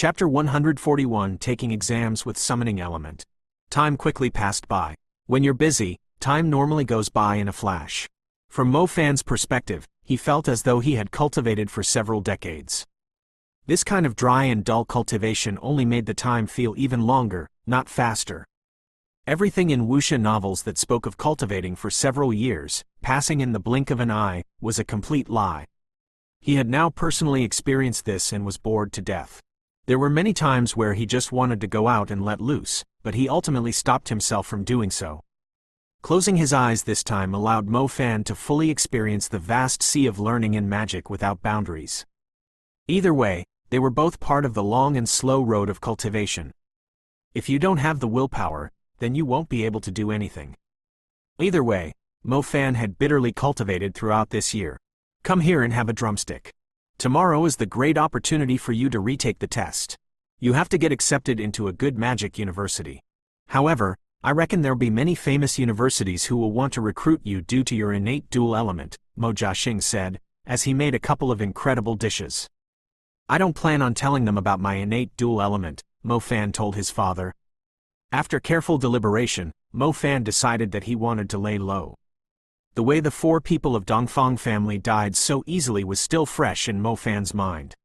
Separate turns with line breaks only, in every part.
Chapter 141, Taking Exams with Summoning Element. Time quickly passed by. When you're busy, time normally goes by in a flash. From Mo Fan's perspective, he felt as though he had cultivated for several decades. This kind of dry and dull cultivation only made the time feel even longer, not faster. Everything in wuxia novels that spoke of cultivating for several years, passing in the blink of an eye, was a complete lie. He had now personally experienced this and was bored to death. There were many times where he just wanted to go out and let loose, but he ultimately stopped himself from doing so. Closing his eyes this time allowed Mo Fan to fully experience the vast sea of learning and magic without boundaries. Either way, they were both part of the long and slow road of cultivation. If you don't have the willpower, then you won't be able to do anything. Either way, Mo Fan had bitterly cultivated throughout this year. Come here and have a drumstick. Tomorrow is the great opportunity for you to retake the test. You have to get accepted into a good magic university. However, I reckon there'll be many famous universities who will want to recruit you due to your innate dual element, Mo Jiaxing said, as he made a couple of incredible dishes. I don't plan on telling them about my innate dual element, Mo Fan told his father. After careful deliberation, Mo Fan decided that he wanted to lay low. The way the 4 people of Dongfang family died so easily was still fresh in Mo Fan's mind.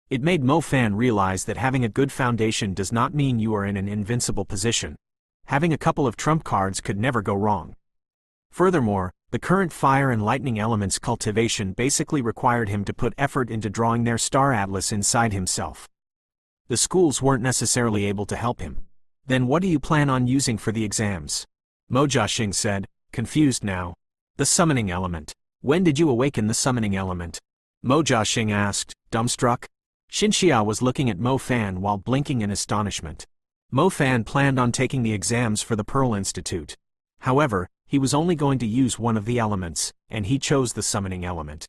It made Mo Fan realize that having a good foundation does not mean you are in an invincible position. Having a couple of trump cards could never go wrong. Furthermore, the current fire and lightning elements cultivation basically required him to put effort into drawing their star atlas inside himself. The schools weren't necessarily able to help him. Then what do you plan on using for the exams? Mo Jiaxing said, confused now. The summoning element. When did you awaken the summoning element? Mo Jiaxing asked, dumbstruck. Xinxia was looking at Mo Fan while blinking in astonishment. Mo Fan planned on taking the exams for the Pearl Institute. However, he was only going to use one of the elements, and he chose the summoning element.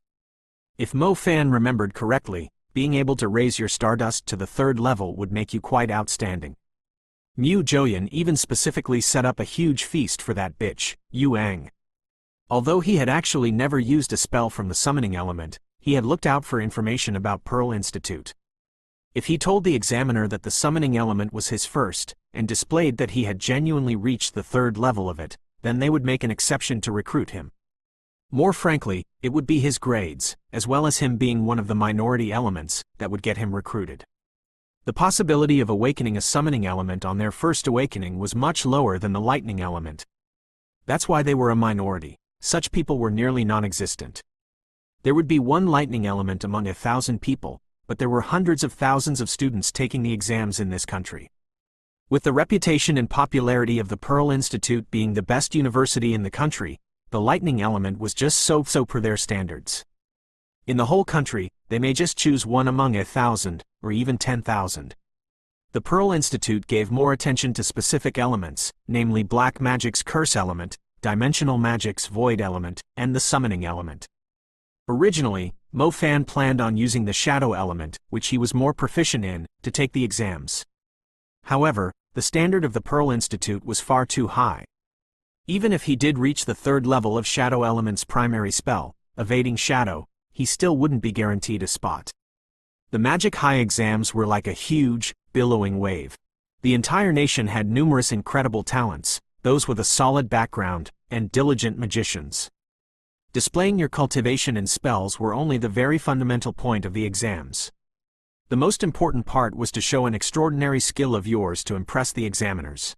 If Mo Fan remembered correctly, being able to raise your stardust to the 3rd level would make you quite outstanding. Mu Zhouyan even specifically set up a huge feast for that bitch, Yu Ang. Although he had actually never used a spell from the summoning element, he had looked out for information about Pearl Institute. If he told the examiner that the summoning element was his first, and displayed that he had genuinely reached the 3rd level of it, then they would make an exception to recruit him. More frankly, it would be his grades, as well as him being one of the minority elements, that would get him recruited. The possibility of awakening a summoning element on their first awakening was much lower than the lightning element. That's why they were a minority. Such people were nearly non-existent. There would be one lightning element among 1,000 people, but there were hundreds of thousands of students taking the exams in this country. With the reputation and popularity of the Pearl Institute being the best university in the country, the lightning element was just so per their standards. In the whole country, they may just choose one among 1,000, or even 10,000. The Pearl Institute gave more attention to specific elements, namely black magic's curse element, dimensional magic's void element, and the summoning element. Originally, Mo Fan planned on using the shadow element, which he was more proficient in, to take the exams. However, the standard of the Pearl Institute was far too high. Even if he did reach the 3rd level of shadow element's primary spell, evading shadow, he still wouldn't be guaranteed a spot. The Magic High exams were like a huge, billowing wave. The entire nation had numerous incredible talents, those with a solid background, and diligent magicians. Displaying your cultivation and spells were only the very fundamental point of the exams. The most important part was to show an extraordinary skill of yours to impress the examiners.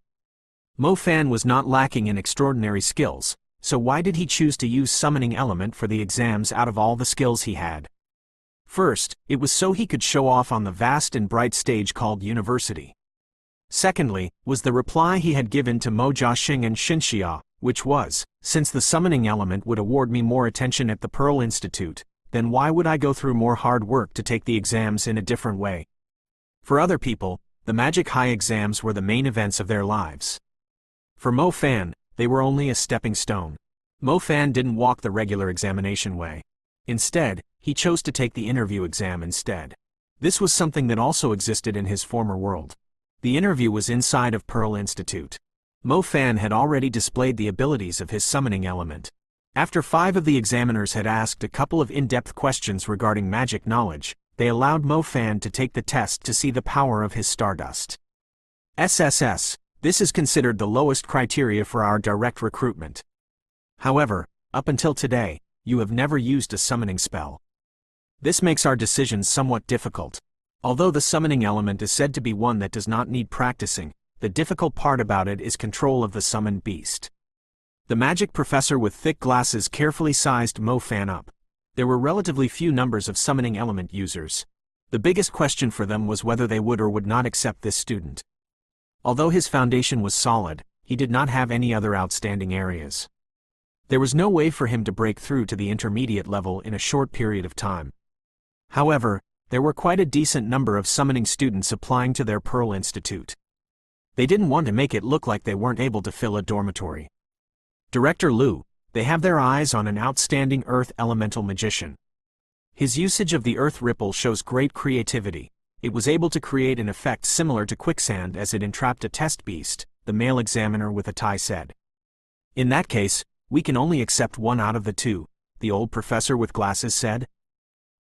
Mo Fan was not lacking in extraordinary skills, so why did he choose to use summoning element for the exams out of all the skills he had? First, it was so he could show off on the vast and bright stage called university. Secondly, was the reply he had given to Mo Jiaxing and Xinxia, which was, since the summoning element would award me more attention at the Pearl Institute, then why would I go through more hard work to take the exams in a different way? For other people, the Magic High exams were the main events of their lives. For Mo Fan, they were only a stepping stone. Mo Fan didn't walk the regular examination way. Instead, he chose to take the interview exam instead. This was something that also existed in his former world. The interview was inside of Pearl Institute. Mo Fan had already displayed the abilities of his summoning element. After 5 of the examiners had asked a couple of in-depth questions regarding magic knowledge, they allowed Mo Fan to take the test to see the power of his stardust. SSS, this is considered the lowest criteria for our direct recruitment. However, up until today, you have never used a summoning spell. This makes our decisions somewhat difficult. Although the summoning element is said to be one that does not need practicing, the difficult part about it is control of the summoned beast. The magic professor with thick glasses carefully sized Mo Fan up. There were relatively few numbers of summoning element users. The biggest question for them was whether they would or would not accept this student. Although his foundation was solid, he did not have any other outstanding areas. There was no way for him to break through to the intermediate level in a short period of time. However, there were quite a decent number of summoning students applying to their Pearl Institute. They didn't want to make it look like they weren't able to fill a dormitory. Director Liu, they have their eyes on an outstanding Earth Elemental magician. His usage of the Earth Ripple shows great creativity. It was able to create an effect similar to quicksand as it entrapped a test beast, the male examiner with a tie said. In that case, we can only accept one out of the two, the old professor with glasses said.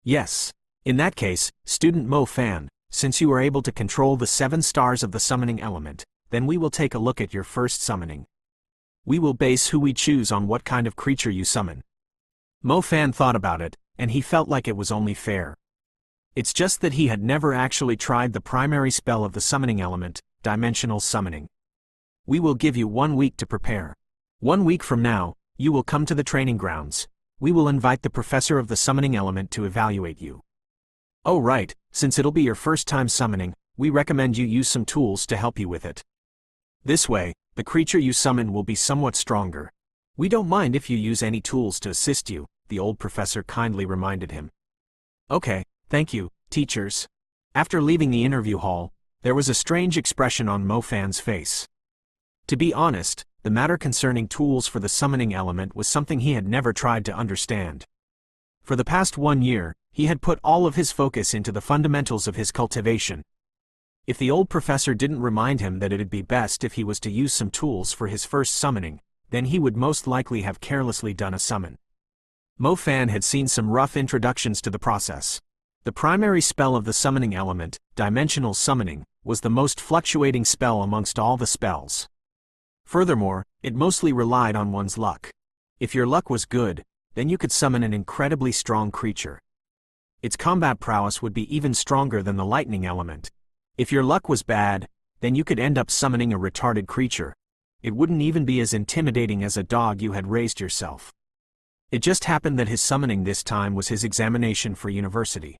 Yes. In that case, student Mo Fan, since you are able to control the 7 stars of the summoning element, then we will take a look at your first summoning. We will base who we choose on what kind of creature you summon. Mo Fan thought about it, and he felt like it was only fair. It's just that he had never actually tried the primary spell of the summoning element, dimensional summoning. We will give you 1 week to prepare. 1 week from now, you will come to the training grounds. We will invite the professor of the summoning element to evaluate you. Oh right, since it'll be your first time summoning, we recommend you use some tools to help you with it. This way, the creature you summon will be somewhat stronger. We don't mind if you use any tools to assist you, the old professor kindly reminded him. Okay, thank you, teachers. After leaving the interview hall, there was a strange expression on Mo Fan's face. To be honest, the matter concerning tools for the summoning element was something he had never tried to understand. For the past 1 year, he had put all of his focus into the fundamentals of his cultivation. If the old professor didn't remind him that it'd be best if he was to use some tools for his first summoning, then he would most likely have carelessly done a summon. Mo Fan had seen some rough introductions to the process. The primary spell of the summoning element, dimensional summoning, was the most fluctuating spell amongst all the spells. Furthermore, it mostly relied on one's luck. If your luck was good, then you could summon an incredibly strong creature. Its combat prowess would be even stronger than the lightning element. If your luck was bad, then you could end up summoning a retarded creature. It wouldn't even be as intimidating as a dog you had raised yourself. It just happened that his summoning this time was his examination for university.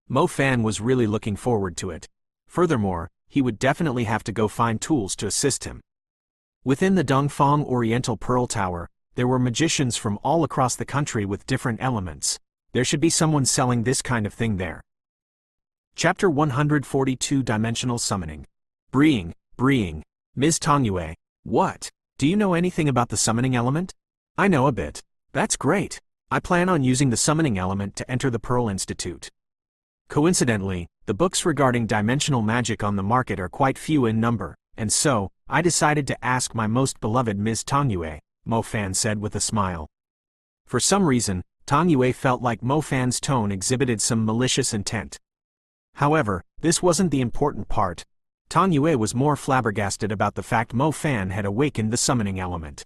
Mo Fan was really looking forward to it. Furthermore, he would definitely have to go find tools to assist him. Within the Dongfang Oriental Pearl Tower, there were magicians from all across the country with different elements. There should be someone selling this kind of thing there. Chapter 142 Dimensional Summoning. Breeing, Ms. Tongyue. What? Do you know anything about the summoning element? I know a bit. That's great. I plan on using the summoning element to enter the Pearl Institute. Coincidentally, the books regarding dimensional magic on the market are quite few in number, and so, I decided to ask my most beloved Ms. Tongyue, Mo Fan said with a smile. For some reason, Tongyue felt like Mo Fan's tone exhibited some malicious intent. However, this wasn't the important part. Tongyue was more flabbergasted about the fact Mo Fan had awakened the summoning element.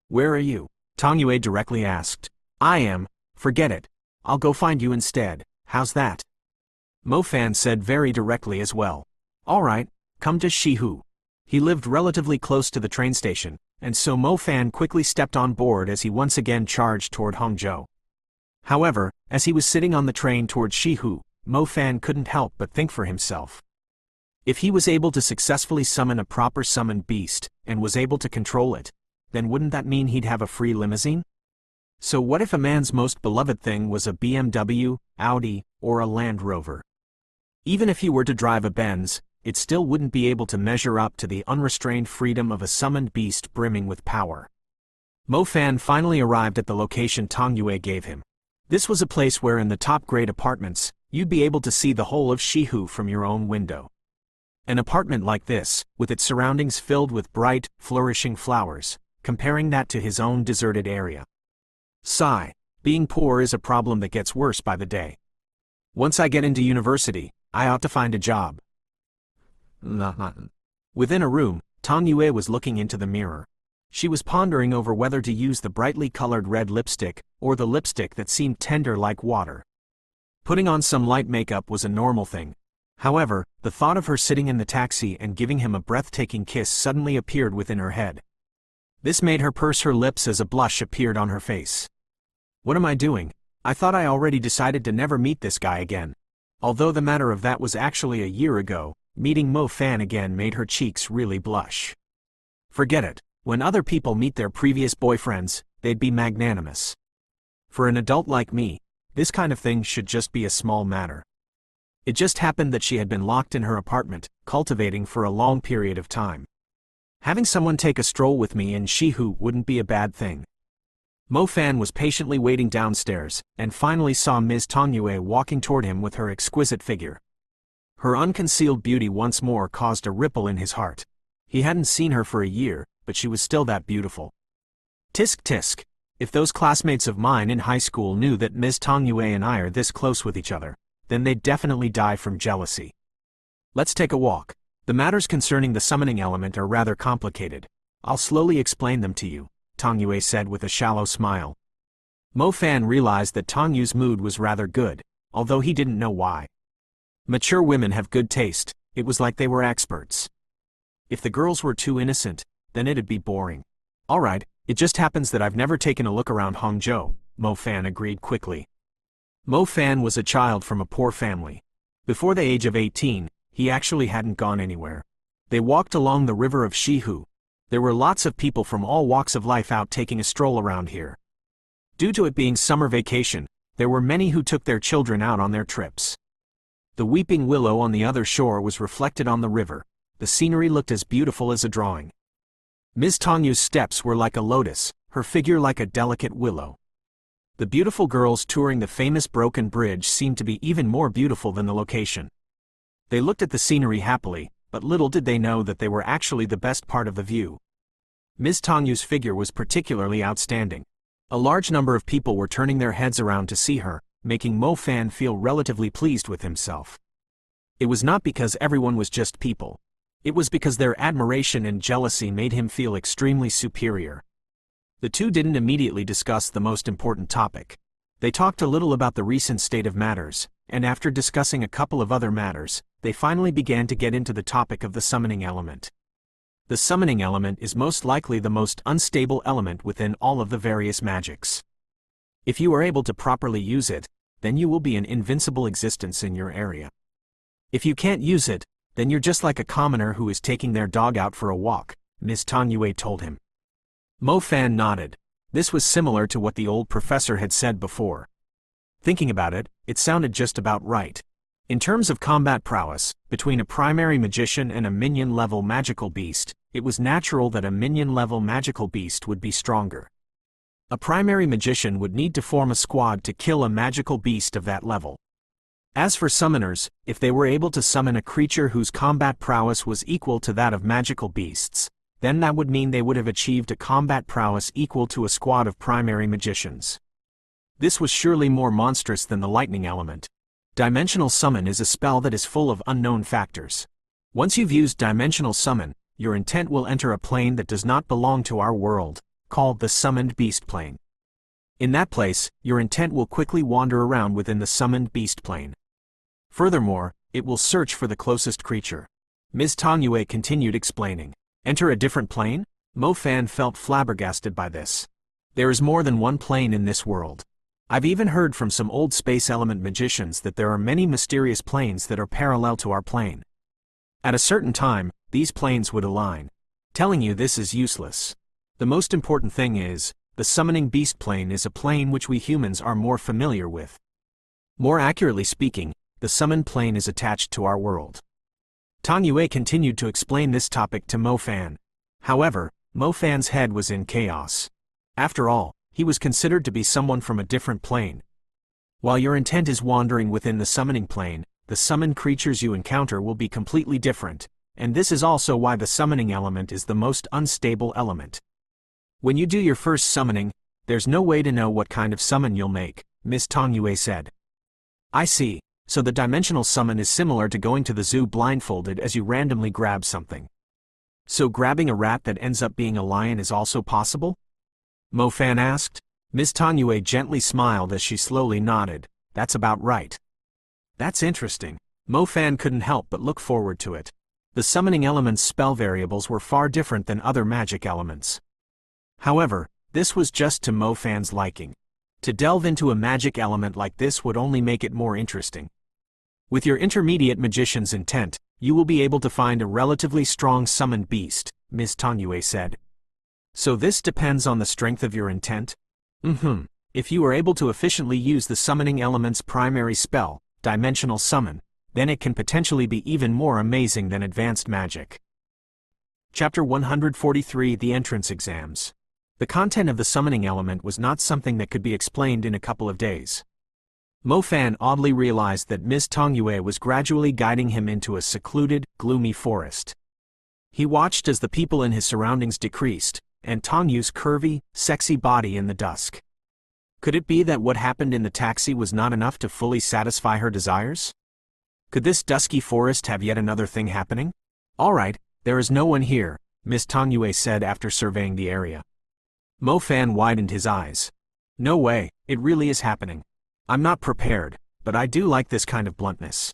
Where are you? Tongyue directly asked. I am. Forget it. I'll go find you instead. How's that? Mo Fan said very directly as well. Alright, come to Shihu. He lived relatively close to the train station, and so Mo Fan quickly stepped on board as he once again charged toward Hangzhou. However, as he was sitting on the train toward Shihu, Mo Fan couldn't help but think for himself. If he was able to successfully summon a proper summoned beast, and was able to control it, then wouldn't that mean he'd have a free limousine? So what if a man's most beloved thing was a BMW, Audi, or a Land Rover? Even if he were to drive a Benz, it still wouldn't be able to measure up to the unrestrained freedom of a summoned beast brimming with power. Mo Fan finally arrived at the location Tongyue gave him. This was a place where in the top-grade apartments, you'd be able to see the whole of Shihu from your own window. An apartment like this, with its surroundings filled with bright, flourishing flowers, comparing that to his own deserted area. Sigh, being poor is a problem that gets worse by the day. Once I get into university, I ought to find a job. Within a room, Tang Yue was looking into the mirror. She was pondering over whether to use the brightly colored red lipstick, or the lipstick that seemed tender like water. Putting on some light makeup was a normal thing. However, the thought of her sitting in the taxi and giving him a breathtaking kiss suddenly appeared within her head. This made her purse her lips as a blush appeared on her face. What am I doing? I thought I already decided to never meet this guy again. Although the matter of that was actually a year ago, meeting Mo Fan again made her cheeks really blush. Forget it. When other people meet their previous boyfriends, they'd be magnanimous. For an adult like me, this kind of thing should just be a small matter. It just happened that she had been locked in her apartment, cultivating for a long period of time. Having someone take a stroll with me in Shihu wouldn't be a bad thing. Mo Fan was patiently waiting downstairs, and finally saw Ms. Tang Yue walking toward him with her exquisite figure. Her unconcealed beauty once more caused a ripple in his heart. He hadn't seen her for a year, but she was still that beautiful. Tisk tisk. If those classmates of mine in high school knew that Ms. Tang Yue and I are this close with each other, then they'd definitely die from jealousy. Let's take a walk. The matters concerning the summoning element are rather complicated. I'll slowly explain them to you, Tang Yue said with a shallow smile. Mo Fan realized that Tang Yu's mood was rather good, although he didn't know why. Mature women have good taste. It was like they were experts. If the girls were too innocent, then it'd be boring. Alright, it just happens that I've never taken a look around Hangzhou, Mo Fan agreed quickly. Mo Fan was a child from a poor family. Before the age of 18, he actually hadn't gone anywhere. They walked along the river of Shihu. There were lots of people from all walks of life out taking a stroll around here. Due to it being summer vacation, there were many who took their children out on their trips. The weeping willow on the other shore was reflected on the river. The scenery looked as beautiful as a drawing. Ms. Tang Yu's steps were like a lotus, her figure like a delicate willow. The beautiful girls touring the famous broken bridge seemed to be even more beautiful than the location. They looked at the scenery happily, but little did they know that they were actually the best part of the view. Ms. Tang Yu's figure was particularly outstanding. A large number of people were turning their heads around to see her, making Mo Fan feel relatively pleased with himself. It was not because everyone was just people. It was because their admiration and jealousy made him feel extremely superior. The two didn't immediately discuss the most important topic. They talked a little about the recent state of matters, and after discussing a couple of other matters, they finally began to get into the topic of the summoning element. The summoning element is most likely the most unstable element within all of the various magics. If you are able to properly use it, then you will be an invincible existence in your area. If you can't use it, then you're just like a commoner who is taking their dog out for a walk, Ms. Tang Yue told him. Mo Fan nodded. This was similar to what the old professor had said before. Thinking about it, it sounded just about right. In terms of combat prowess, between a primary magician and a minion-level magical beast, it was natural that a minion-level magical beast would be stronger. A primary magician would need to form a squad to kill a magical beast of that level. As for summoners, if they were able to summon a creature whose combat prowess was equal to that of magical beasts, then that would mean they would have achieved a combat prowess equal to a squad of primary magicians. This was surely more monstrous than the lightning element. Dimensional Summon is a spell that is full of unknown factors. Once you've used Dimensional Summon, your intent will enter a plane that does not belong to our world, called the Summoned Beast Plane. In that place, your intent will quickly wander around within the Summoned Beast Plane. Furthermore, it will search for the closest creature. Ms. Tang Yue continued explaining. Enter a different plane? Mo Fan felt flabbergasted by this. There is more than one plane in this world. I've even heard from some old space element magicians that there are many mysterious planes that are parallel to our plane. At a certain time, these planes would align. Telling you this is useless. The most important thing is, the Summoning Beast Plane is a plane which we humans are more familiar with. More accurately speaking, the Summoned Plane is attached to our world. Tang Yue continued to explain this topic to Mo Fan. However, Mo Fan's head was in chaos. After all, he was considered to be someone from a different plane. While your intent is wandering within the summoning plane, the summoned creatures you encounter will be completely different, and this is also why the summoning element is the most unstable element. When you do your first summoning, there's no way to know what kind of summon you'll make, Ms. Tang Yue said. I see. So the dimensional summon is similar to going to the zoo blindfolded as you randomly grab something. So grabbing a rat that ends up being a lion is also possible? Mo Fan asked. Ms. Tangyue gently smiled as she slowly nodded. That's about right. That's interesting. Mo Fan couldn't help but look forward to it. The summoning element's spell variables were far different than other magic elements. However, this was just to Mo Fan's liking. To delve into a magic element like this would only make it more interesting. With your intermediate magician's intent, you will be able to find a relatively strong summoned beast, Ms. Tangyue said. So this depends on the strength of your intent? If you are able to efficiently use the summoning element's primary spell, dimensional summon, then it can potentially be even more amazing than advanced magic. Chapter 143 The Entrance Exams. The content of the summoning element was not something that could be explained in a couple of days. Mo Fan oddly realized that Ms. Tangyue was gradually guiding him into a secluded, gloomy forest. He watched as the people in his surroundings decreased, and Tangyu's curvy, sexy body in the dusk. Could it be that what happened in the taxi was not enough to fully satisfy her desires? Could this dusky forest have yet another thing happening? All right, there is no one here, Ms. Tangyue said after surveying the area. Mo Fan widened his eyes. No way, it really is happening. I'm not prepared, but I do like this kind of bluntness.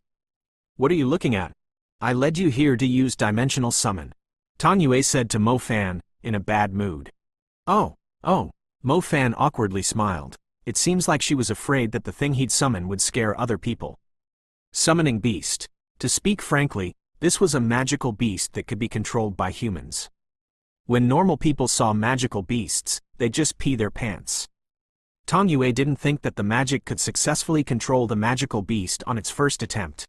What are you looking at? I led you here to use dimensional summon, Tangyue said to Mo Fan, in a bad mood. Oh, Mo Fan awkwardly smiled. It seems like she was afraid that the thing he'd summon would scare other people. Summoning beast. To speak frankly, this was a magical beast that could be controlled by humans. When normal people saw magical beasts, they'd just pee their pants. Tangyue didn't think that the magic could successfully control the magical beast on its first attempt.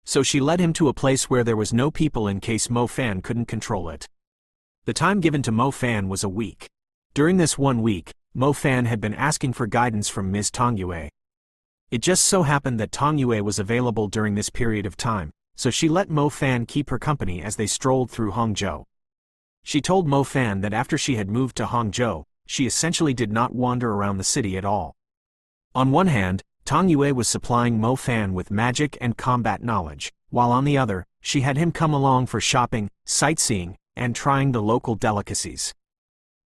So she led him to a place where there was no people in case Mo Fan couldn't control it. The time given to Mo Fan was a week. During this 1 week, Mo Fan had been asking for guidance from Ms. Tangyue. It just so happened that Tangyue was available during this period of time, so she let Mo Fan keep her company as they strolled through Hangzhou. She told Mo Fan that after she had moved to Hangzhou, she essentially did not wander around the city at all. On one hand, Tangyue was supplying Mo Fan with magic and combat knowledge, while on the other, she had him come along for shopping, sightseeing, and trying the local delicacies.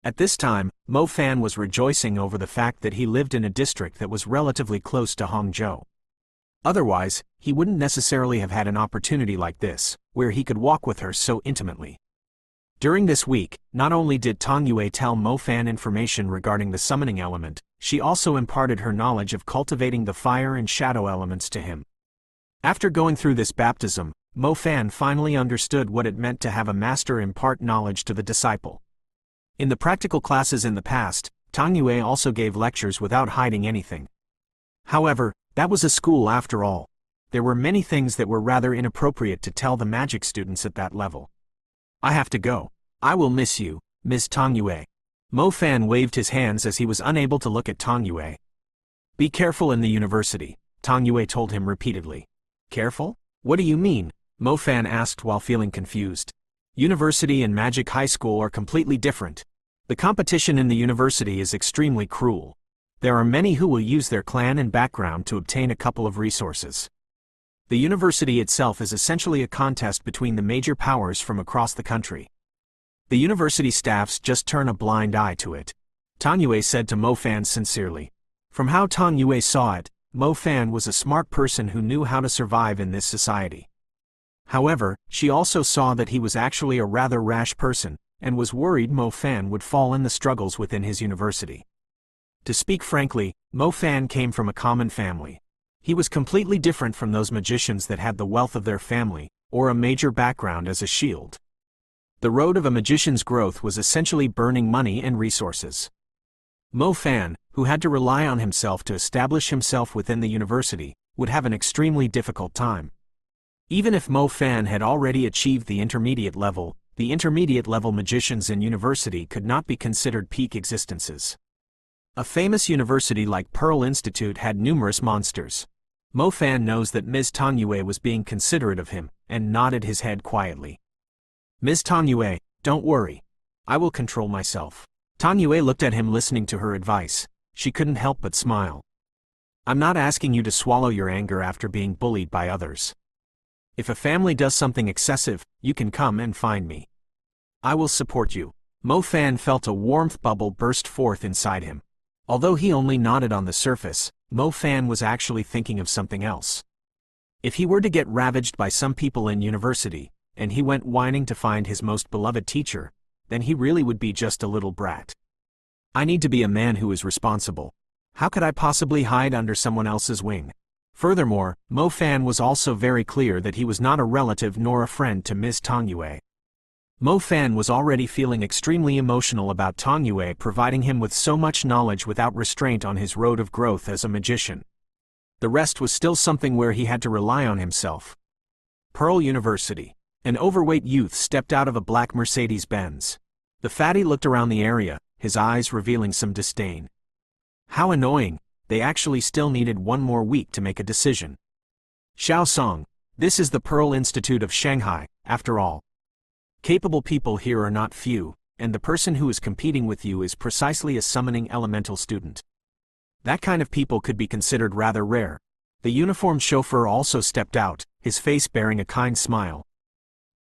At this time, Mo Fan was rejoicing over the fact that he lived in a district that was relatively close to Hangzhou. Otherwise, he wouldn't necessarily have had an opportunity like this, where he could walk with her so intimately. During this week, not only did Tangyue tell Mo Fan information regarding the summoning element, she also imparted her knowledge of cultivating the fire and shadow elements to him. After going through this baptism, Mo Fan finally understood what it meant to have a master impart knowledge to the disciple. In the practical classes in the past, Tangyue also gave lectures without hiding anything. However, that was a school after all. There were many things that were rather inappropriate to tell the magic students at that level. I have to go. I will miss you, Ms. Tangyue. Mo Fan waved his hands as he was unable to look at Tangyue. Be careful in the university, Tangyue told him repeatedly. Careful? What do you mean? Mo Fan asked while feeling confused. University and magic high school are completely different. The competition in the university is extremely cruel. There are many who will use their clan and background to obtain a couple of resources. The university itself is essentially a contest between the major powers from across the country. The university staffs just turn a blind eye to it, Tangyue said to Mo Fan sincerely. From how Tangyue saw it, Mo Fan was a smart person who knew how to survive in this society. However, she also saw that he was actually a rather rash person, and was worried Mo Fan would fall in the struggles within his university. To speak frankly, Mo Fan came from a common family. He was completely different from those magicians that had the wealth of their family, or a major background as a shield. The road of a magician's growth was essentially burning money and resources. Mo Fan, who had to rely on himself to establish himself within the university, would have an extremely difficult time. Even if Mo Fan had already achieved the intermediate level magicians in university could not be considered peak existences. A famous university like Pearl Institute had numerous monsters. Mo Fan knows that Ms. Tangyue was being considerate of him, and nodded his head quietly. Ms. Tangyue, don't worry. I will control myself. Tangyue looked at him listening to her advice. She couldn't help but smile. I'm not asking you to swallow your anger after being bullied by others. If a family does something excessive, you can come and find me. I will support you. Mo Fan felt a warmth bubble burst forth inside him. Although he only nodded on the surface, Mo Fan was actually thinking of something else. If he were to get ravaged by some people in university, and he went whining to find his most beloved teacher, then he really would be just a little brat. I need to be a man who is responsible. How could I possibly hide under someone else's wing? Furthermore, Mo Fan was also very clear that he was not a relative nor a friend to Ms. Tong Yue. Mo Fan was already feeling extremely emotional about Tong Yue providing him with so much knowledge without restraint on his road of growth as a magician. The rest was still something where he had to rely on himself. Pearl University. An overweight youth stepped out of a black Mercedes-Benz. The fatty looked around the area, his eyes revealing some disdain. How annoying, they actually still needed one more week to make a decision. Xiao Song, this is the Pearl Institute of Shanghai, after all. Capable people here are not few, and the person who is competing with you is precisely a summoning elemental student. That kind of people could be considered rather rare. The uniformed chauffeur also stepped out, his face bearing a kind smile.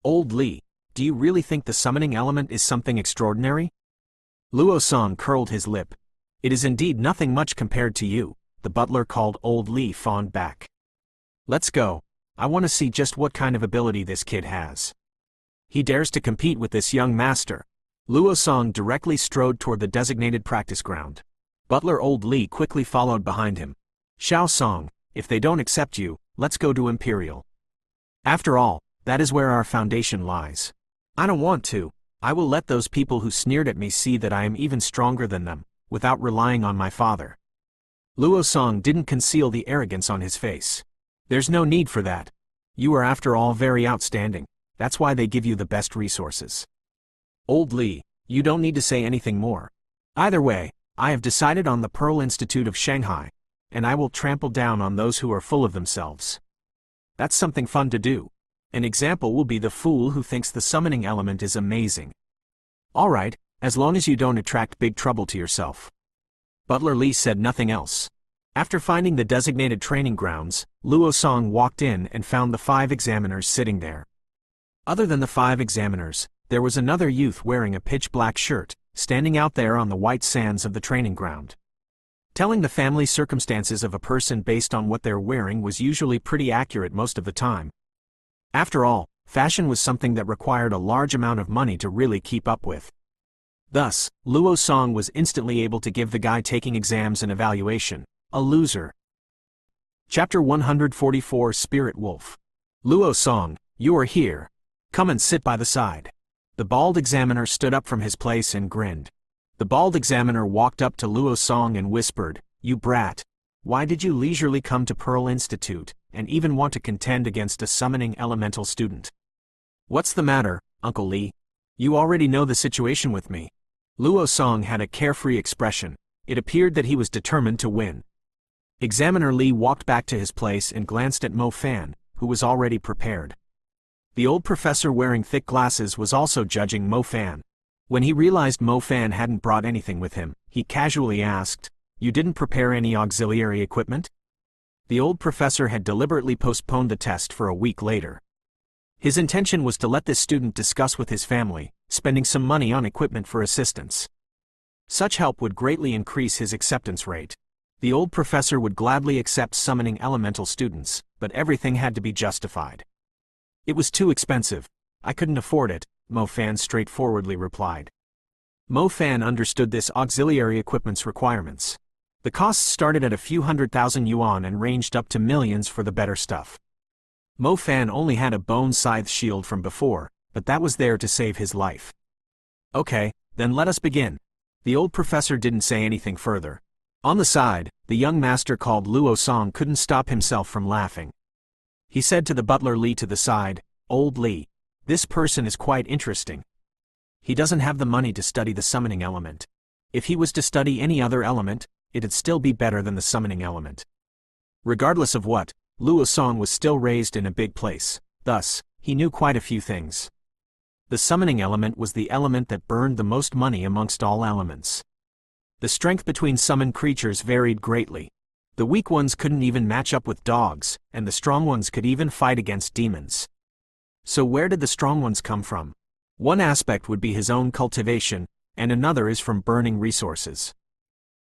Old Li, do you really think the summoning element is something extraordinary? Luo Song curled his lip. It is indeed nothing much compared to you, the butler called Old Li fawned back. Let's go. I want to see just what kind of ability this kid has. He dares to compete with this young master. Luo Song directly strode toward the designated practice ground. Butler Old Li quickly followed behind him. Xiao Song, if they don't accept you, let's go to Imperial. After all, that is where our foundation lies. I don't want to. I will let those people who sneered at me see that I am even stronger than them, without relying on my father. Luo Song didn't conceal the arrogance on his face. There's no need for that. You are after all very outstanding. That's why they give you the best resources. Old Li, you don't need to say anything more. Either way, I have decided on the Pearl Institute of Shanghai, and I will trample down on those who are full of themselves. That's something fun to do. An example will be the fool who thinks the summoning element is amazing. Alright, as long as you don't attract big trouble to yourself. Butler Li said nothing else. After finding the designated training grounds, Luo Song walked in and found the 5 examiners sitting there. Other than the 5 examiners, there was another youth wearing a pitch-black shirt, standing out there on the white sands of the training ground. Telling the family circumstances of a person based on what they're wearing was usually pretty accurate most of the time. After all, fashion was something that required a large amount of money to really keep up with. Thus, Luo Song was instantly able to give the guy taking exams an evaluation, a loser. Chapter 144 Spirit Wolf. Luo Song, you are here. Come and sit by the side. The bald examiner stood up from his place and grinned. The bald examiner walked up to Luo Song and whispered, You brat. Why did you leisurely come to Pearl Institute, and even want to contend against a summoning elemental student? What's the matter, Uncle Li? You already know the situation with me. Luo Song had a carefree expression. It appeared that he was determined to win. Examiner Li walked back to his place and glanced at Mo Fan, who was already prepared. The old professor wearing thick glasses was also judging Mo Fan. When he realized Mo Fan hadn't brought anything with him, he casually asked, You didn't prepare any auxiliary equipment? The old professor had deliberately postponed the test for a week later. His intention was to let this student discuss with his family, spending some money on equipment for assistance. Such help would greatly increase his acceptance rate. The old professor would gladly accept summoning elemental students, but everything had to be justified. It was too expensive. I couldn't afford it, Mo Fan straightforwardly replied. Mo Fan understood this auxiliary equipment's requirements. The costs started at a few 100,000 yuan and ranged up to millions for the better stuff. Mo Fan only had a bone scythe shield from before, but that was there to save his life. Okay, then let us begin. The old professor didn't say anything further. On the side, the young master called Luo Song couldn't stop himself from laughing. He said to the butler Li to the side, Old Li, this person is quite interesting. He doesn't have the money to study the summoning element. If he was to study any other element, it'd still be better than the summoning element. Regardless of what, Luo Song was still raised in a big place, thus, he knew quite a few things. The summoning element was the element that burned the most money amongst all elements. The strength between summoned creatures varied greatly. The weak ones couldn't even match up with dogs, and the strong ones could even fight against demons. So where did the strong ones come from? One aspect would be his own cultivation, and another is from burning resources.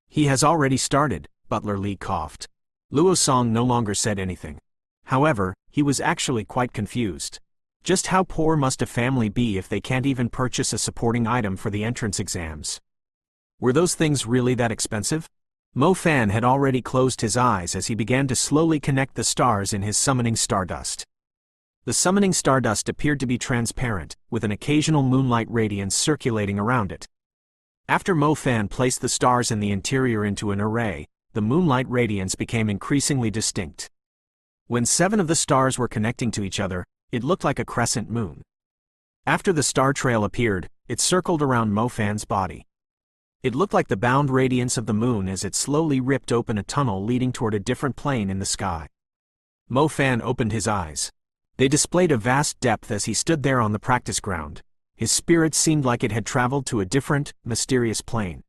He has already started, Butler Lee coughed. Luo Song no longer said anything. However, he was actually quite confused. Just how poor must a family be if they can't even purchase a supporting item for the entrance exams? Were those things really that expensive? Mo Fan had already closed his eyes as he began to slowly connect the stars in his summoning stardust. The summoning stardust appeared to be transparent, with an occasional moonlight radiance circulating around it. After Mo Fan placed the stars in the interior into an array, the moonlight radiance became increasingly distinct. When 7 of the stars were connecting to each other, it looked like a crescent moon. After the star trail appeared, it circled around Mo Fan's body. It looked like the bound radiance of the moon as it slowly ripped open a tunnel leading toward a different plane in the sky. Mo Fan opened his eyes. They displayed a vast depth as he stood there on the practice ground. His spirit seemed like it had traveled to a different, mysterious plane.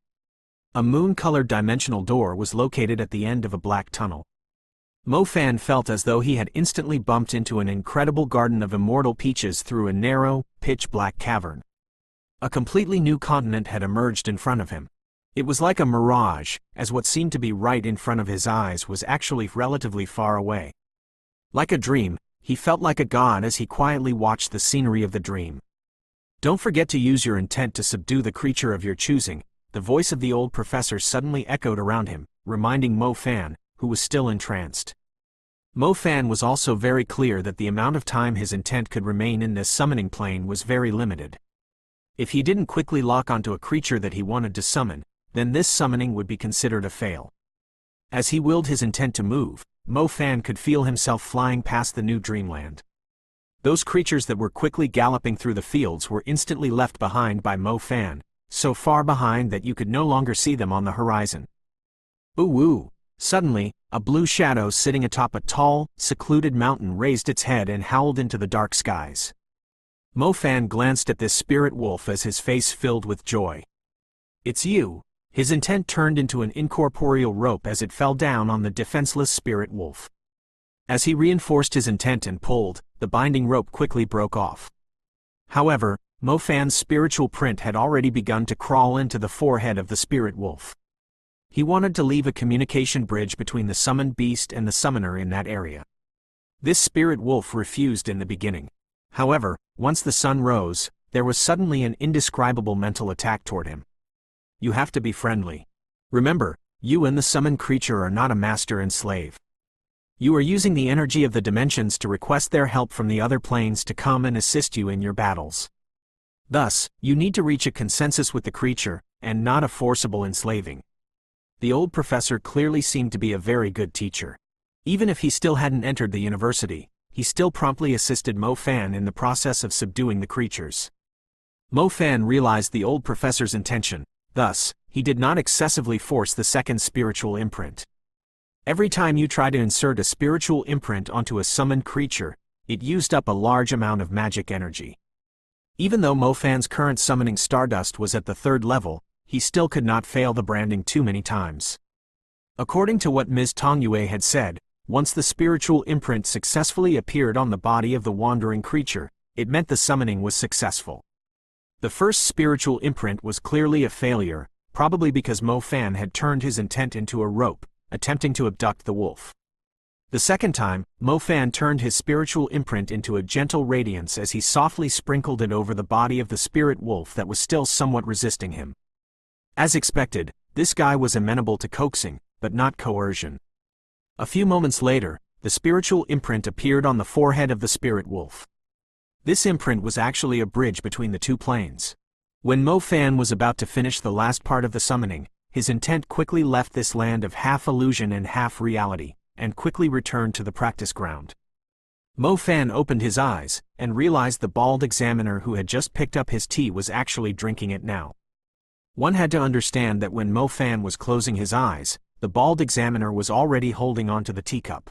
A moon-colored dimensional door was located at the end of a black tunnel. Mo Fan felt as though he had instantly bumped into an incredible garden of immortal peaches through a narrow, pitch-black cavern. A completely new continent had emerged in front of him. It was like a mirage, as what seemed to be right in front of his eyes was actually relatively far away. Like a dream, he felt like a god as he quietly watched the scenery of the dream. Don't forget to use your intent to subdue the creature of your choosing, the voice of the old professor suddenly echoed around him, reminding Mo Fan, who was still entranced. Mo Fan was also very clear that the amount of time his intent could remain in this summoning plane was very limited. If he didn't quickly lock onto a creature that he wanted to summon, then this summoning would be considered a fail. As he willed his intent to move, Mo Fan could feel himself flying past the new dreamland. Those creatures that were quickly galloping through the fields were instantly left behind by Mo Fan, so far behind that you could no longer see them on the horizon. Ooh! Suddenly, a blue shadow sitting atop a tall, secluded mountain raised its head and howled into the dark skies. Mo Fan glanced at this spirit wolf as his face filled with joy. It's you! His intent turned into an incorporeal rope as it fell down on the defenseless spirit wolf. As he reinforced his intent and pulled, the binding rope quickly broke off. However, Mo Fan's spiritual print had already begun to crawl into the forehead of the spirit wolf. He wanted to leave a communication bridge between the summoned beast and the summoner in that area. This spirit wolf refused in the beginning. However, once the sun rose, there was suddenly an indescribable mental attack toward him. You have to be friendly. Remember, you and the summoned creature are not a master and slave. You are using the energy of the dimensions to request their help from the other planes to come and assist you in your battles. Thus, you need to reach a consensus with the creature, and not a forcible enslaving. The old professor clearly seemed to be a very good teacher. Even if he still hadn't entered the university, he still promptly assisted Mo Fan in the process of subduing the creatures. Mo Fan realized the old professor's intention. Thus, he did not excessively force the second spiritual imprint. Every time you try to insert a spiritual imprint onto a summoned creature, it used up a large amount of magic energy. Even though Mo Fan's current summoning stardust was at the 3rd level, he still could not fail the branding too many times. According to what Ms. Tongyue had said, once the spiritual imprint successfully appeared on the body of the wandering creature, it meant the summoning was successful. The first spiritual imprint was clearly a failure, probably because Mo Fan had turned his intent into a rope, attempting to abduct the wolf. The second time, Mo Fan turned his spiritual imprint into a gentle radiance as he softly sprinkled it over the body of the spirit wolf that was still somewhat resisting him. As expected, this guy was amenable to coaxing, but not coercion. A few moments later, the spiritual imprint appeared on the forehead of the spirit wolf. This imprint was actually a bridge between the two planes. When Mo Fan was about to finish the last part of the summoning, his intent quickly left this land of half illusion and half reality, and quickly returned to the practice ground. Mo Fan opened his eyes, and realized the bald examiner who had just picked up his tea was actually drinking it now. One had to understand that when Mo Fan was closing his eyes, the bald examiner was already holding onto the teacup.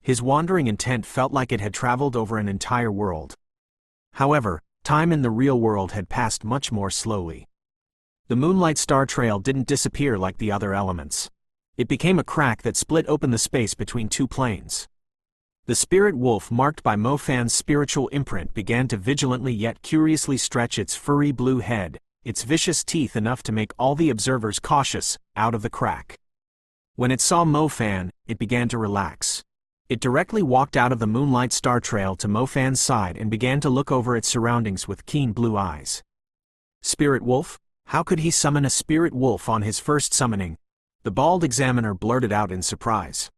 His wandering intent felt like it had traveled over an entire world. However, time in the real world had passed much more slowly. The moonlight star trail didn't disappear like the other elements. It became a crack that split open the space between two planes. The spirit wolf marked by Mo Fan's spiritual imprint began to vigilantly yet curiously stretch its furry blue head, its vicious teeth enough to make all the observers cautious, out of the crack. When it saw Mo Fan, it began to relax. It directly walked out of the moonlight star trail to Mo Fan's side and began to look over its surroundings with keen blue eyes. Spirit wolf? How could he summon a spirit wolf on his first summoning? The bald examiner blurted out in surprise.